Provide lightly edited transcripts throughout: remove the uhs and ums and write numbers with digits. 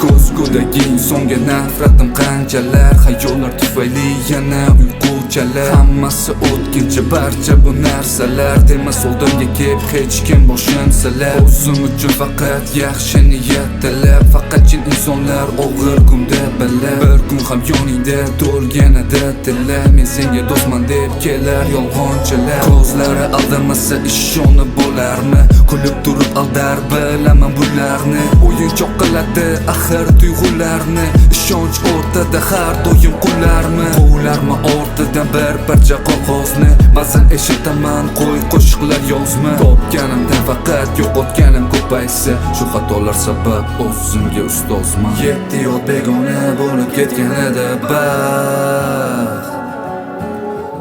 Ko'zgudagi insonga nafratim qanchalar, xayollar tufayli yana uyquchalar. Hammasi o'tkinchi, barcha bu narsalar demas oldimga kelib hech kim boshim silar. O'zim uchun faqat yaxshi niyat tilab, faqat chin insonlar og'ir kunda bilib, bir kun ham yoningda to'lganida tilla, men senga do'stman deb kelar yolg'onchilar. Ko'zlari aldamasa ishonib bo'larmi? Kulib turib aldar bilaman bularni. O'yinchoq qiladi axir tuyg'ularni, ishonch o'rtada har doim qularmi? Quvlarmi ortidan bir parcha qog'ozni, ba'zan eshitaman qo'shiqlar yozma. Topganimdan faqat yo'qotganim ko'paysa, shu xatolar sabab o'zimga ustozman. 7 yil begona bo'lib ketganida baxt,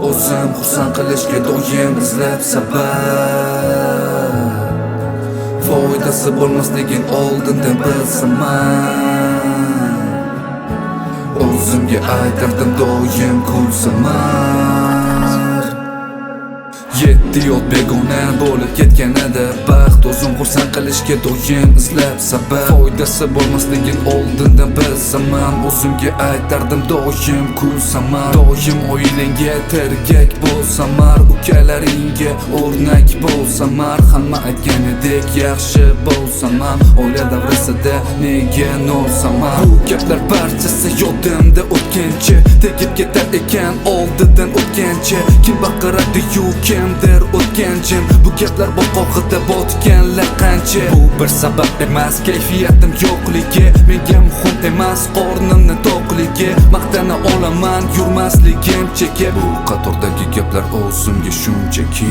o'zim xursand qilishga doim izlab sabab, foydasi bo'lmasligin oldindan bilsaman, o'zimga aytardim doim kulsamar. 7 yil begona bo'lib ketganida baxt, o'zim xursand qilishga doim izlab sabab, foydasi bo'lmasligin oldindan bilsaman, o'zimga aytardim doim kulsamar. Doim oilangga tirgak bo'lsamar, ukalaringga o'rnak bo'lsamar, hamma aytganidek yaxshi bo'lsamar, oila davrasida nega nolsamar? Bu gaplar barchasi yodimda o'tkinchi, tegib ketar ekan oldidan o'tgancha. Kim baqiradi-yu kimdir o'tganchim, bu gaplar botqog'ida botganlar qancha. Bu bir sabab emas, kayfiyatim yo'qligi, menga muhim emas qornimni to'qligi. Maqtana olaman yurmasligim chekib, bu qatordagi gaplar o'zimga shunchaki